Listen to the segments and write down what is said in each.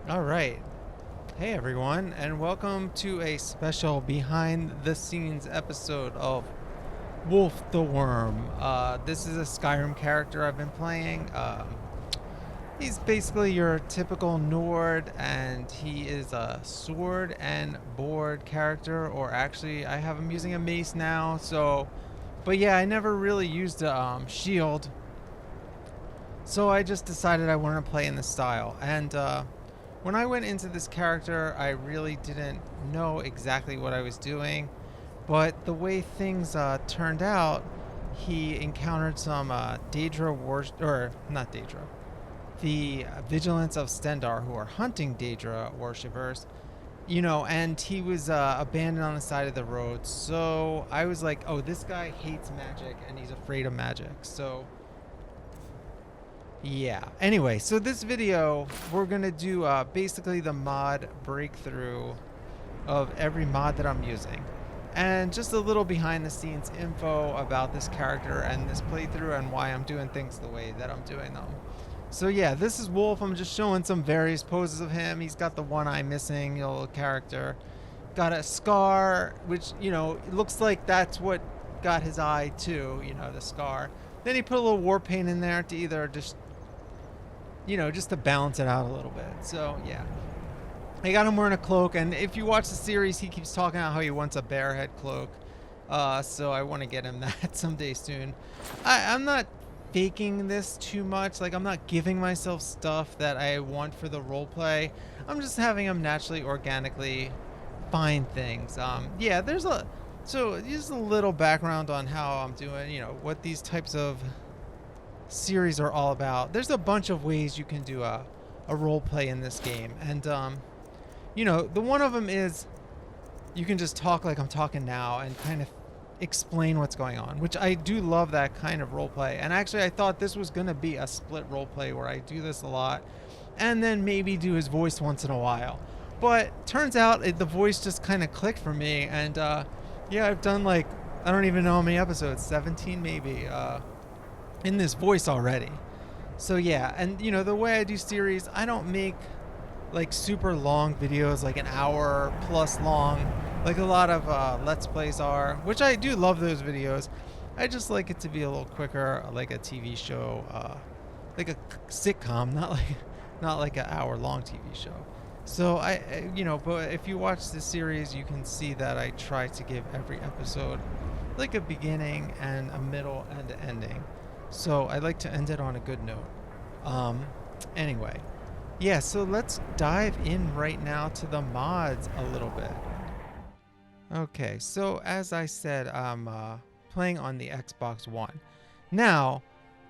All right. Hey, everyone, and welcome to a special behind the scenes episode of Wulf the Wurm. This is a Skyrim character I've been playing. He's basically your typical Nord, and he is a sword and board character, or actually, I have him using a mace now. But yeah, I never really used a shield, so I just decided I wanted to play in this style. And when I went into this character, I really didn't know exactly what I was doing. But the way things turned out, he encountered some Daedra wars, or not Daedra, the Vigilance of Stendar, who are hunting Daedra worshippers. And he was abandoned on the side of the road. So I was like, oh, this guy hates magic and he's afraid of magic. So yeah. Anyway, so this video, we're going to do basically the mod breakthrough of every mod that I'm using. And just a little behind the scenes info about this character and this playthrough and why I'm doing things the way that I'm doing them. So yeah, this is Wulf. I'm just showing some various poses of him. He's got the one eye missing, little character. Got a scar, which, it looks like that's what got his eye too, the scar. Then he put a little war paint in there to either just to balance it out a little bit. So yeah, I got him wearing a cloak, and if you watch the series, he keeps talking about how he wants a bear head cloak. So I want to get him that someday soon. I'm not faking this too much. Like, I'm not giving myself stuff that I want for the role play. I'm just having him naturally, organically find things. Yeah, so just a little background on how I'm doing. What these types of series are all about. There's a bunch of ways you can do a role play in this game, and the one of them is you can just talk like I'm talking now and kind of explain what's going on, which I do love that kind of role play. And actually, I thought this was going to be a split role play where I do this a lot and then maybe do his voice once in a while. But turns out the voice just kind of clicked for me. And yeah, I've done like, I don't even know how many episodes, 17 maybe, in this voice already. So yeah, and the way I do series, I don't make like super long videos, like an hour plus long, like a lot of Let's Plays are, which I do love those videos. I just like it to be a little quicker, like a TV show, like a sitcom, not like an hour long TV show. So but if you watch this series, you can see that I try to give every episode like a beginning and a middle and an ending. So I like to end it on a good note. Anyway, yeah, so let's dive in right now to the mods a little bit. Okay, so as I said, I'm playing on the Xbox One. Now,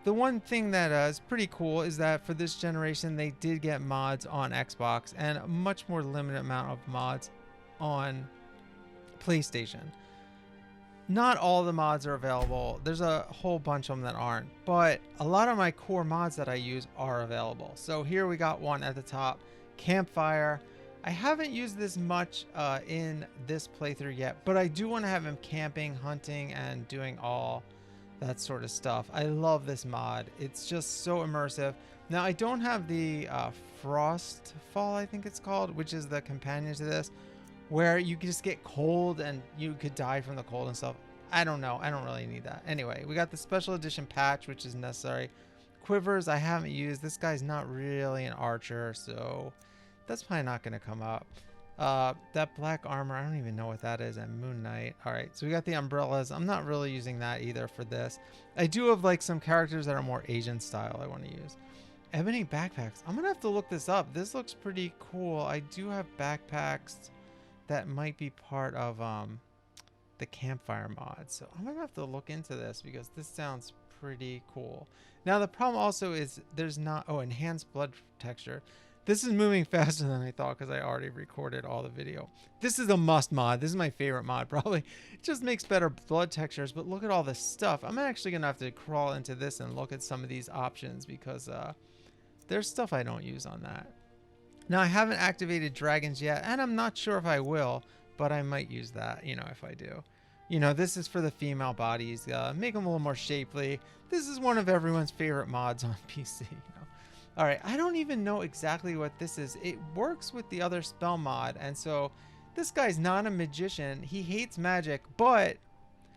the one thing that is pretty cool is that for this generation, they did get mods on Xbox and a much more limited amount of mods on PlayStation. Not all the mods are available. There's a whole bunch of them that aren't, but a lot of my core mods that I use are available. So here we got one at the top, Campfire. I haven't used this much in this playthrough yet, but I do want to have him camping, hunting, and doing all that sort of stuff. I love this mod. It's just so immersive. Now, I don't have the Frostfall, I think it's called, which is the companion to this, where you could just get cold and you could die from the cold and stuff. I don't know. I don't really need that. Anyway, we got the special edition patch, which is necessary. Quivers I haven't used. This guy's not really an archer, so that's probably not going to come up. That black armor, I don't even know what that is, and Moon Knight. All right, so we got the umbrellas. I'm not really using that either for this. I do have like some characters that are more Asian style I want to use. Ebony backpacks. I'm going to have to look this up. This looks pretty cool. I do have backpacks that might be part of the Campfire mod. So I'm going to have to look into this because this sounds pretty cool. Now, the problem also is there's not... Oh, enhanced blood texture. This is moving faster than I thought because I already recorded all the video. This is a must mod. This is my favorite mod, probably. It just makes better blood textures, but look at all this stuff. I'm actually going to have to crawl into this and look at some of these options because there's stuff I don't use on that. Now, I haven't activated dragons yet, and I'm not sure if I will, but I might use that, if I do. This is for the female bodies. Make them a little more shapely. This is one of everyone's favorite mods on PC, All right, I don't even know exactly what this is. It works with the other spell mod, and so this guy's not a magician. He hates magic, but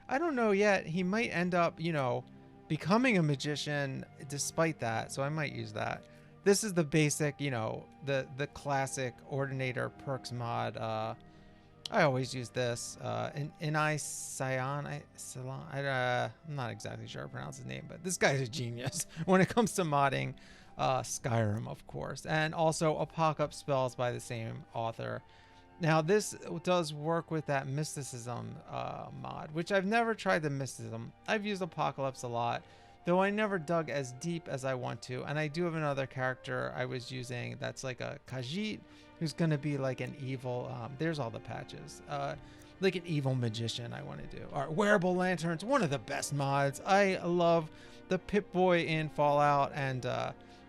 I don't know yet. He might end up, you know, becoming a magician despite that. So I might use that. This is the basic, you know, the classic Ordinator perks mod. I always use this. And I'm not exactly sure how to pronounce his name, but this guy's a genius when it comes to modding Skyrim, of course, and also Apocalypse spells by the same author. Now, this does work with that mysticism mod, which I've never tried the mysticism. I've used Apocalypse a lot, though I never dug as deep as I want to. And I do have another character I was using that's like a Khajiit, who's going to be like an evil, there's all the patches, like an evil magician I want to do. All right, wearable lanterns, one of the best mods. I love the Pip-Boy in Fallout, and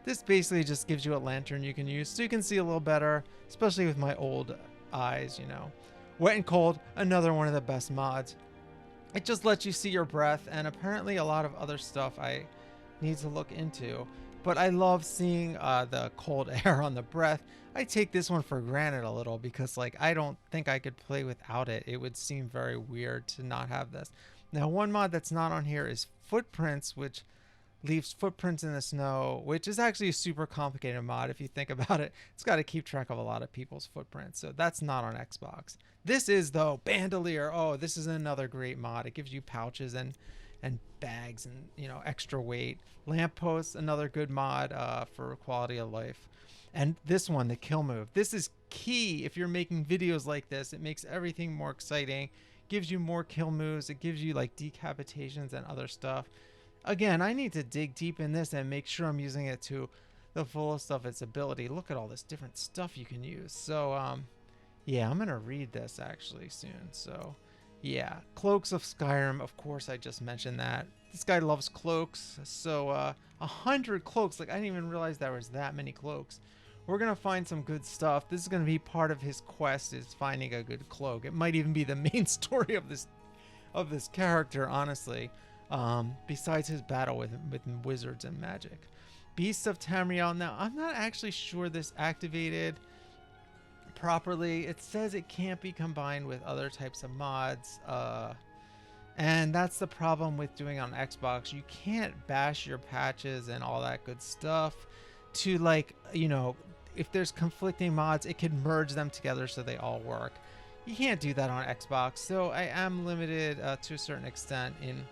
this basically just gives you a lantern you can use so you can see a little better, especially with my old eyes, you know. Wet and Cold, another one of the best mods. It just lets you see your breath, and apparently a lot of other stuff I need to look into. But I love seeing the cold air on the breath. I take this one for granted a little because, like, I don't think I could play without it. It would seem very weird to not have this. Now, one mod that's not on here is Footprints, which leaves footprints in the snow, which is actually a super complicated mod if you think about it. It's got to keep track of a lot of people's footprints, so that's not on Xbox. This is, though, Bandolier. Oh, this is another great mod. It gives you pouches and bags and, you know, extra weight. Lampposts, another good mod for quality of life. And this one, the kill move. This is key if you're making videos like this. It makes everything more exciting, gives you more kill moves. It gives you like decapitations and other stuff. Again, I need to dig deep in this and make sure I'm using it to the fullest of its ability. Look at all this different stuff you can use. So, yeah, I'm going to read this actually soon. So, yeah, Cloaks of Skyrim. Of course, I just mentioned that. This guy loves cloaks. So, 100 cloaks. Like, I didn't even realize there was that many cloaks. We're going to find some good stuff. This is going to be part of his quest, is finding a good cloak. It might even be the main story of this character, honestly. Besides his battle with wizards and magic. Beasts of Tamriel. Now, I'm not actually sure this activated properly. It says it can't be combined with other types of mods. And that's the problem with doing on Xbox. You can't bash your patches and all that good stuff to, like, you know, if there's conflicting mods, it can merge them together so they all work. You can't do that on Xbox. So I am limited to a certain extent in,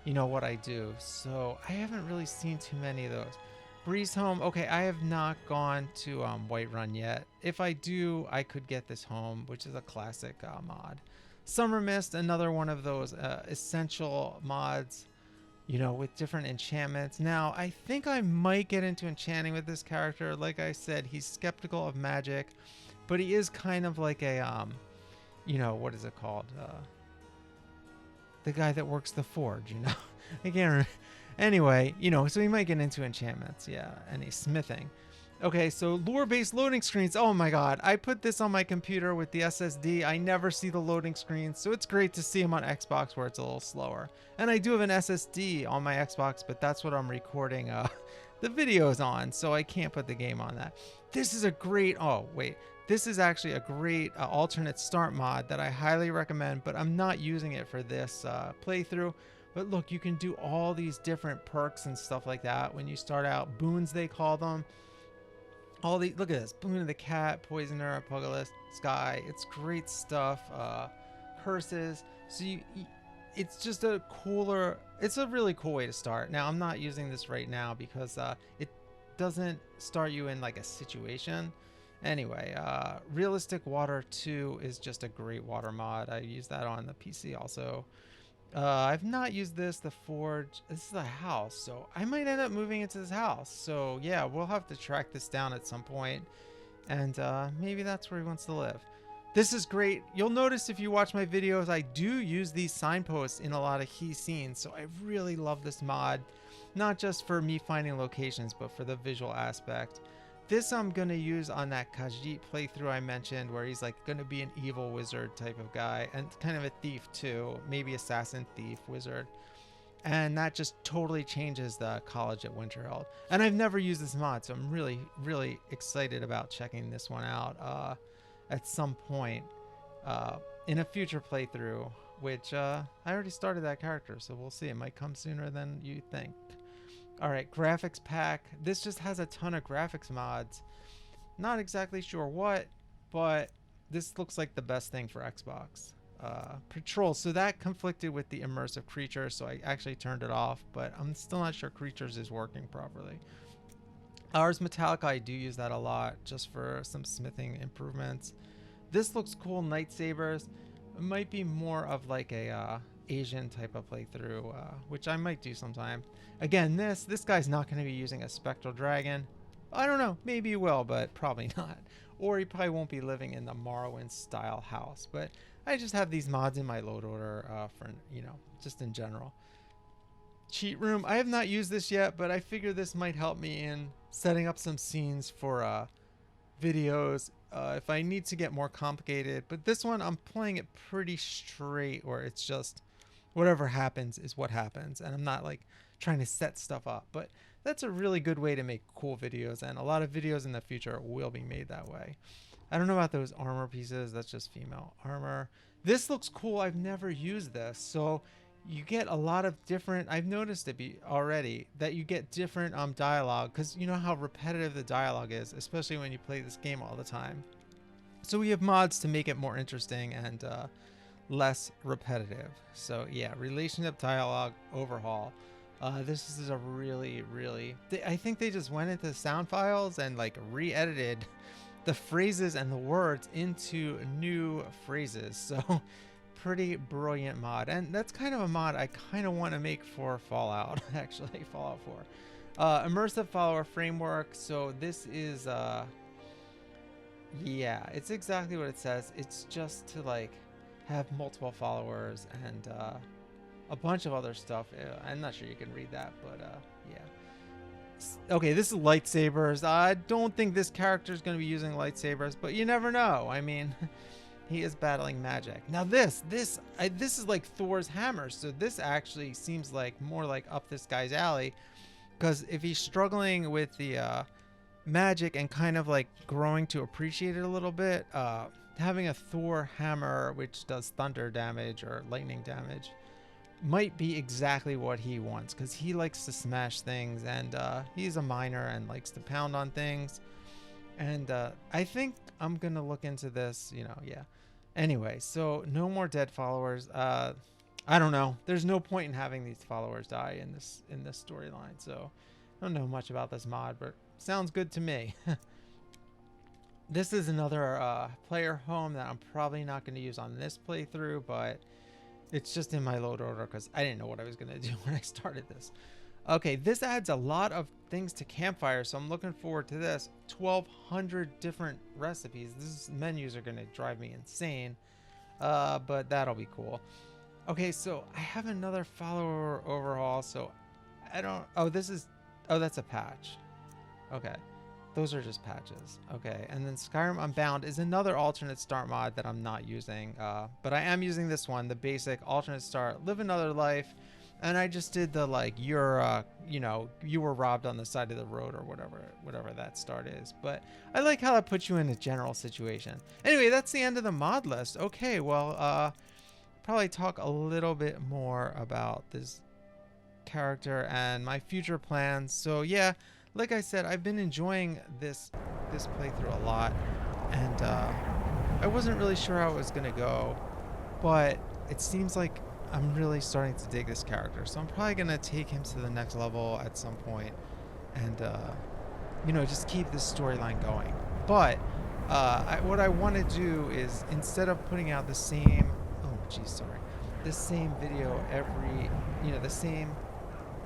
you know, what I do. So I haven't really seen too many of those. Breeze Home. Okay, I have not gone to Whiterun yet. If I do, I could get this home, which is a classic mod. Summer Mist, another one of those essential mods, you know, with different enchantments. Now, I think I might get into enchanting with this character. Like I said, he's skeptical of magic, but he is kind of like a, you know, what is it called? The guy that works the forge, you know. I can't remember. Anyway, you know, so he might get into enchantments, yeah, and he's smithing. Okay, so lore-based loading screens. Oh my god, I put this on my computer with the SSD. I never see the loading screens, so it's great to see them on Xbox where it's a little slower. And I do have an SSD on my Xbox, but that's what I'm recording the videos on, so I can't put the game on that. This is a great, oh wait, this is actually a great alternate start mod that I highly recommend, but I'm not using it for this playthrough. But look, you can do all these different perks and stuff like that when you start out. Boons, they call them. All the, look at this, Boon of the Cat, Poisoner, Pugilist, Sky. It's great stuff. Curses. So it's just a cooler, it's a really cool way to start. Now, I'm not using this right now because it doesn't start you in like a situation. Anyway, Realistic Water 2 is just a great water mod. I use that on the PC also. I've not used this, the forge. This is a house, so I might end up moving into this house. So yeah, we'll have to track this down at some point, and maybe that's where he wants to live. This is great. You'll notice if you watch my videos, I do use these signposts in a lot of key scenes, so I really love this mod, not just for me finding locations, but for the visual aspect. This I'm going to use on that Khajiit playthrough I mentioned, where he's like going to be an evil wizard type of guy, and kind of a thief too, maybe assassin, thief, wizard. and that just totally changes the college at Winterheld. And I've never used this mod, so I'm really, really excited about checking this one out at some point in a future playthrough, which I already started that character, so we'll see. It might come sooner than you think. All right, graphics pack. This just has a ton of graphics mods. Not exactly sure what, but this looks like the best thing for Xbox. Patrol, so that conflicted with the immersive creatures, so I actually turned it off, but I'm still not sure creatures is working properly. Ars Metallica, I do use that a lot just for some smithing improvements. This looks cool. Night Sabers. It might be more of like a Asian type of playthrough, which I might do sometime. Again, this guy's not going to be using a spectral dragon. I don't know, maybe he will, but probably not. Or he probably won't be living in the Morrowind style house. But I just have these mods in my load order for, you know, just in general. Cheat room. I have not used this yet, but I figure this might help me in setting up some scenes for videos if I need to get more complicated. But this one, I'm playing it pretty straight, where it's just whatever happens is what happens, and I'm not like trying to set stuff up. But that's a really good way to make cool videos, and a lot of videos in the future will be made that way. I don't know about those armor pieces. That's just female armor. This looks cool. I've never used this, so you get a lot of different, I've noticed it already, that you get different dialogue, because you know how repetitive the dialogue is, especially when you play this game all the time. So we have mods to make it more interesting and less repetitive. So yeah, relationship dialogue overhaul. This is a really, I think they just went into sound files and like re-edited the phrases and the words into new phrases. So pretty brilliant mod, and that's kind of a mod I kind of want to make for Fallout. Actually, Fallout 4. Immersive follower framework. So this is yeah, it's exactly what it says. It's just to like have multiple followers and a bunch of other stuff. I'm not sure you can read that, but yeah. Okay, this is lightsabers. I don't think this character is going to be using lightsabers, but you never know. I mean, he is battling magic. Now this is like Thor's hammer, so this actually seems like more like up this guy's alley, because if he's struggling with the magic and kind of like growing to appreciate it a little bit, having a Thor hammer which does thunder damage or lightning damage might be exactly what he wants, because he likes to smash things, and he's a miner and likes to pound on things. And I think I'm gonna look into this, you know. Yeah. Anyway, so no more dead followers. I don't know. There's no point in having these followers die in this storyline. So I don't know much about this mod, but sounds good to me. This is another player home that I'm probably not going to use on this playthrough, but it's just in my load order because I didn't know what I was going to do when I started this. Okay, this adds a lot of things to Campfire, so I'm looking forward to this. 1,200 different recipes. These menus are going to drive me insane, but that'll be cool. Okay, so I have another follower overhaul, so I don't... Oh, this is... Oh, that's a patch. Okay. Those are just patches. Okay, and then Skyrim Unbound is another alternate start mod that I'm not using, but I am using this one, the basic alternate start, live another life. And I just did the like, you're, you know, you were robbed on the side of the road or whatever that start is. But I like how that puts you in a general situation. Anyway, that's the end of the mod list. Okay, well, probably talk a little bit more about this character and my future plans. So yeah, like I said, I've been enjoying this playthrough a lot, and I wasn't really sure how it was gonna go, but it seems like I'm really starting to dig this character, so I'm probably gonna take him to the next level at some point, and you know, just keep this storyline going. But what I want to do is, instead of putting out the same, the same video every, you know, the same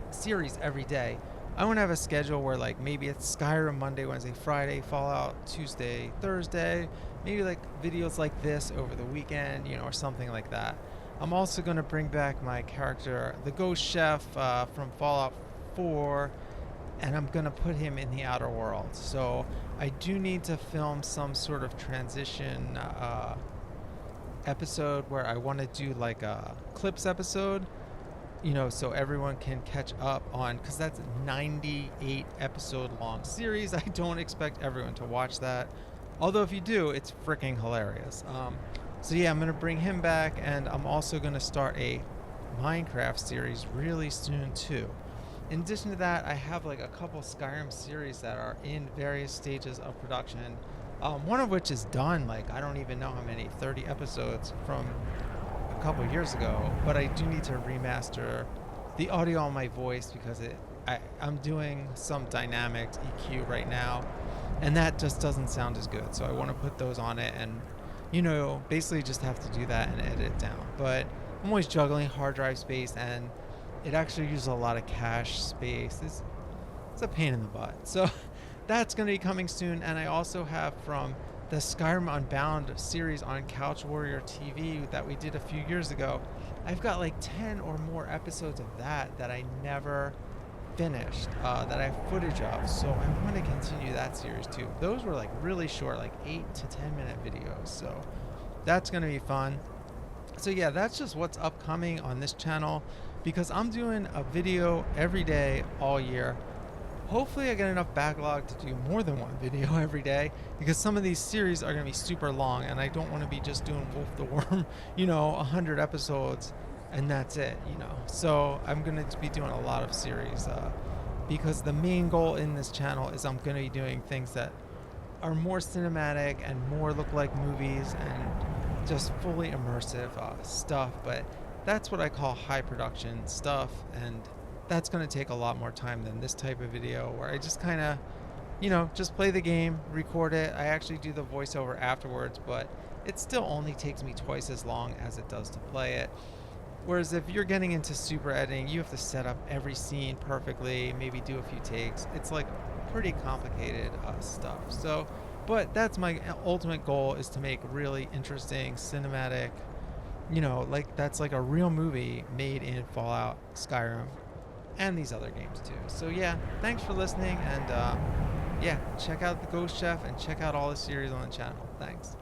series every day, I want to have a schedule where like maybe it's Skyrim Monday, Wednesday, Friday, Fallout Tuesday, Thursday, maybe like videos like this over the weekend, you know, or something like that. I'm also going to bring back my character, the Ghost Chef from Fallout 4, and I'm going to put him in the Outer Worlds. So I do need to film some sort of transition episode where I want to do like a clips episode so everyone can catch up on, because that's a 98 episode long series. I don't expect everyone to watch that. Although if you do, it's freaking hilarious. So yeah, I'm going to bring him back, and I'm also going to start a Minecraft series really soon too. In addition to that, I have like a couple Skyrim series that are in various stages of production. One of which is done, like I don't even know how many, 30 episodes from a couple years ago, but I do need to remaster the audio on my voice because I'm doing some dynamics EQ right now, and that just doesn't sound as good. So I want to put those on it and, basically just have to do that and edit it down. But I'm always juggling hard drive space, and it actually uses a lot of cache space. It's a pain in the butt. So that's going to be coming soon. And I also have from the Skyrim Unbound series on Couch Warrior TV that we did a few years ago. I've got like 10 or more episodes of that I never finished, that I have footage of. So I want to continue that series too. Those were like really short, like 8 to 10 minute videos. So that's going to be fun. So yeah, that's just what's upcoming on this channel, because I'm doing a video every day all year. Hopefully I get enough backlog to do more than one video every day, because some of these series are going to be super long, and I don't want to be just doing Wulf the Wurm, 100 episodes and that's it, So I'm going to be doing a lot of series, because the main goal in this channel is I'm going to be doing things that are more cinematic and more look like movies and just fully immersive stuff. But that's what I call high production stuff, and that's going to take a lot more time than this type of video where I just kind of, just play the game, record it. I actually do the voiceover afterwards, but it still only takes me twice as long as it does to play it. Whereas if you're getting into super editing, you have to set up every scene perfectly, maybe do a few takes. It's like pretty complicated stuff. So, but that's my ultimate goal, is to make really interesting cinematic, like that's like a real movie made in Fallout, Skyrim, and these other games too. So yeah, thanks for listening, and yeah, check out the Ghost Chef and check out all the series on the channel. Thanks.